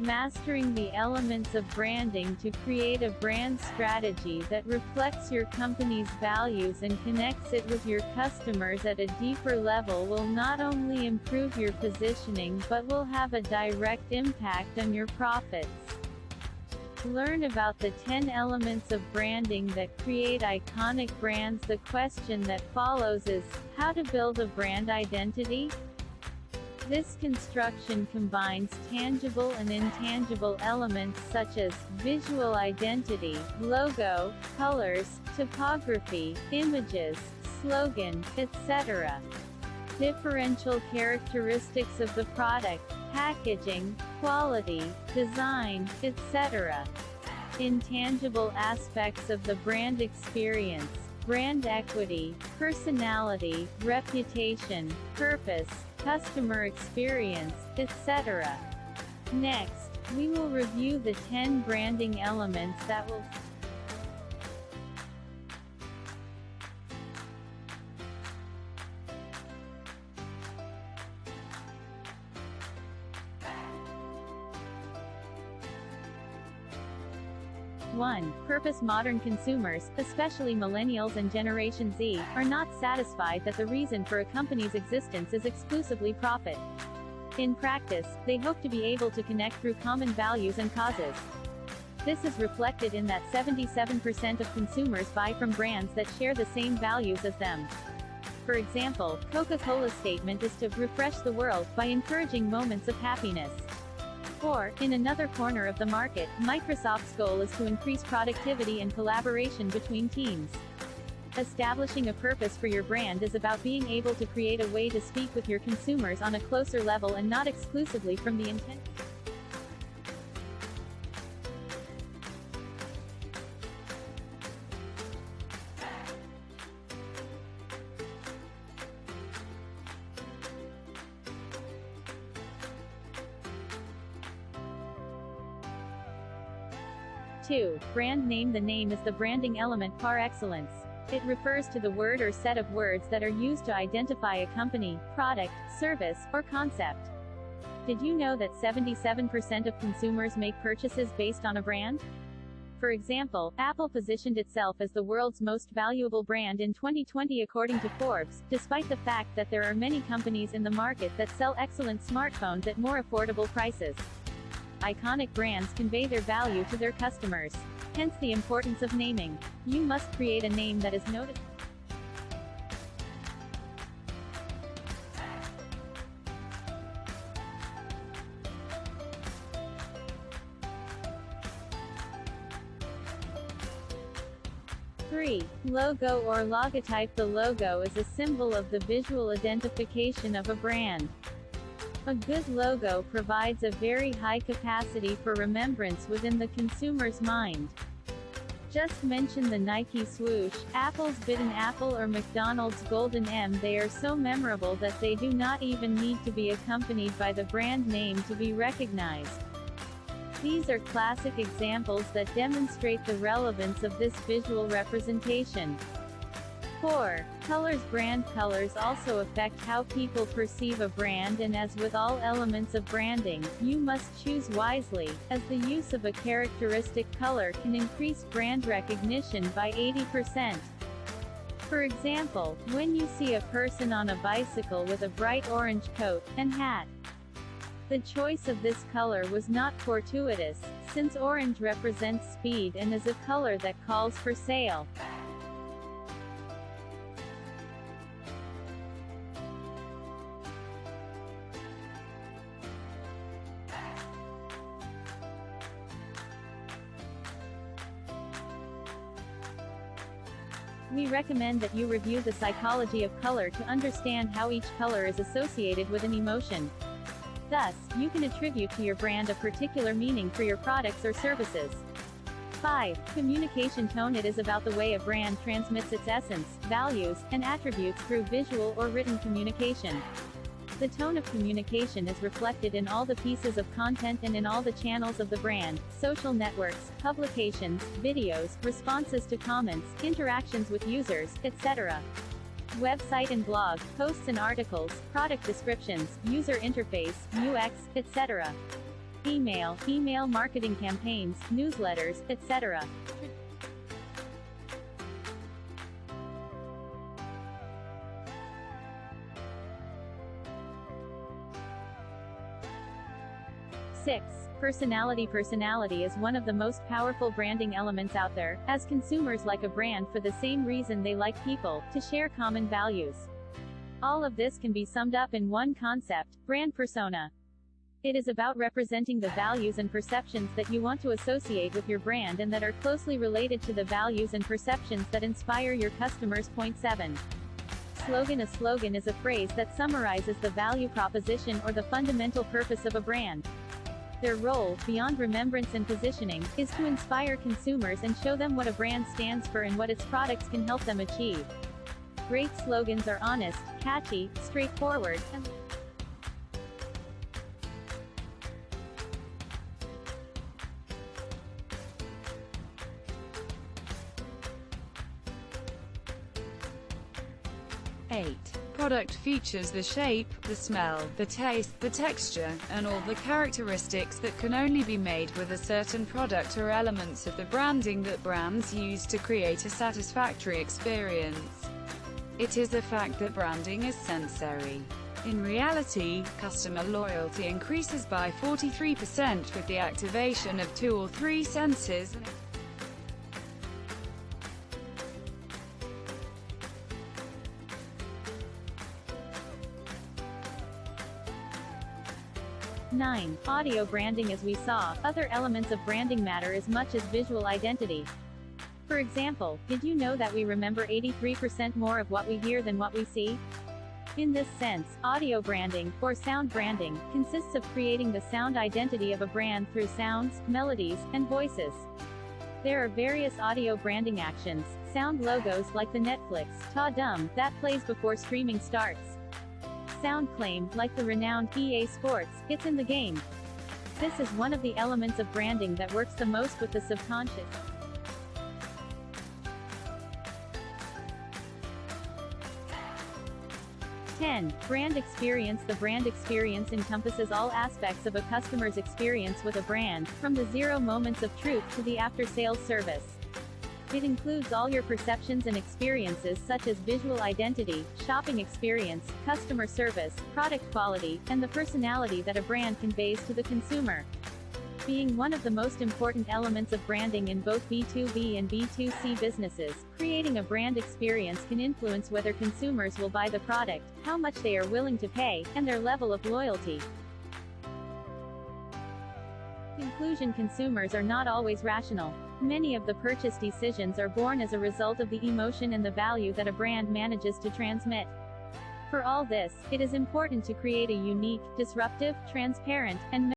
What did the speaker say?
mastering the elements of branding to create a brand strategy that reflects your company's values and connects it with your customers at a deeper level will not only improve your positioning but will have a direct impact on your profits. Learn about the 10 elements of branding that create iconic brands. The question that follows is, how to build a brand identity? This construction combines tangible and intangible elements such as visual identity, logo, colors, typography, images, slogan, etc. Differential characteristics of the product, packaging, quality, design, etc. Intangible aspects of the brand experience, brand equity, personality, reputation, purpose, customer experience, etc. Next, we will review the 10 branding elements that will 1. Purpose. Modern consumers, especially millennials and Generation Z, are not satisfied that the reason for a company's existence is exclusively profit. In practice, they hope to be able to connect through common values and causes. This is reflected in that 77% of consumers buy from brands that share the same values as them. For example, Coca-Cola's statement is to refresh the world by encouraging moments of happiness. Or, in another corner of the market, Microsoft's goal is to increase productivity and collaboration between teams. Establishing a purpose for your brand is about being able to create a way to speak with your consumers on a closer level and not exclusively from the intent. 2. Brand name. The name is the branding element par excellence. It refers to the word or set of words that are used to identify a company, product, service, or concept. Did you know that 77% of consumers make purchases based on a brand? For example, Apple positioned itself as the world's most valuable brand in 2020 according to Forbes, despite the fact that there are many companies in the market that sell excellent smartphones at more affordable prices. Iconic brands convey their value to their customers. Hence the importance of naming. You must create a name that is noticed. Logo or logotype. The logo is a symbol of the visual identification of a brand. A good logo provides a very high capacity for remembrance within the consumer's mind. Just mention the Nike swoosh, Apple's bitten apple, or McDonald's golden M. They are so memorable that they do not even need to be accompanied by the brand name to be recognized. These are classic examples that demonstrate the relevance of this visual representation. 4. Colors. Brand colors also affect how people perceive a brand, and as with all elements of branding, you must choose wisely, as the use of a characteristic color can increase brand recognition by 80%. For example, when you see a person on a bicycle with a bright orange coat and hat. The choice of this color was not fortuitous, since orange represents speed and is a color that calls for sale. We recommend that you review the psychology of color to understand how each color is associated with an emotion. Thus, you can attribute to your brand a particular meaning for your products or services. 5. Communication tone. It is about the way a brand transmits its essence, values, and attributes through visual or written communication. The tone of communication is reflected in all the pieces of content and in all the channels of the brand: social networks, publications, videos, responses to comments, interactions with users, etc. Website and blog, posts and articles, product descriptions, user interface, UX, etc. email marketing campaigns, newsletters, etc. Six. Personality. Personality is one of the most powerful branding elements out there, as consumers like a brand for the same reason they like people, to share common values. All of this can be summed up in one concept: brand persona. It is about representing the values and perceptions that you want to associate with your brand and that are closely related to the values and perceptions that inspire your customers. Point 7. Slogan. A slogan is a phrase that summarizes the value proposition or the fundamental purpose of a brand. Their role, beyond remembrance and positioning, is to inspire consumers and show them what a brand stands for and what its products can help them achieve. Great slogans are honest, catchy, straightforward, and Eight. Product features the shape, the smell, the taste, the texture, and all the characteristics that can only be made with a certain product or elements of the branding that brands use to create a satisfactory experience. It is a fact that branding is sensory. In reality, customer loyalty increases by 43% with the activation of 2 or 3 senses. 9. Audio branding. As we saw, other elements of branding matter as much as visual identity. For example, did you know that we remember 83% more of what we hear than what we see? In this sense, audio branding, or sound branding, consists of creating the sound identity of a brand through sounds, melodies, and voices. There are various audio branding actions: sound logos like the Netflix ta-dum that plays before streaming starts. Sound claim, like the renowned EA Sports, "It's in the game." This is one of the elements of branding that works the most with the subconscious. 10. Brand experience. The brand experience encompasses all aspects of a customer's experience with a brand, from the 0 moments of truth to the after-sales service. It includes all your perceptions and experiences such as visual identity, shopping experience, customer service, product quality, and the personality that a brand conveys to the consumer. Being one of the most important elements of branding in both B2B and B2C businesses, creating a brand experience can influence whether consumers will buy the product, how much they are willing to pay, and their level of loyalty. Conclusion. Consumers are not always rational. Many of the purchase decisions are born as a result of the emotion and the value that a brand manages to transmit. For all this, it is important to create a unique, disruptive, transparent, and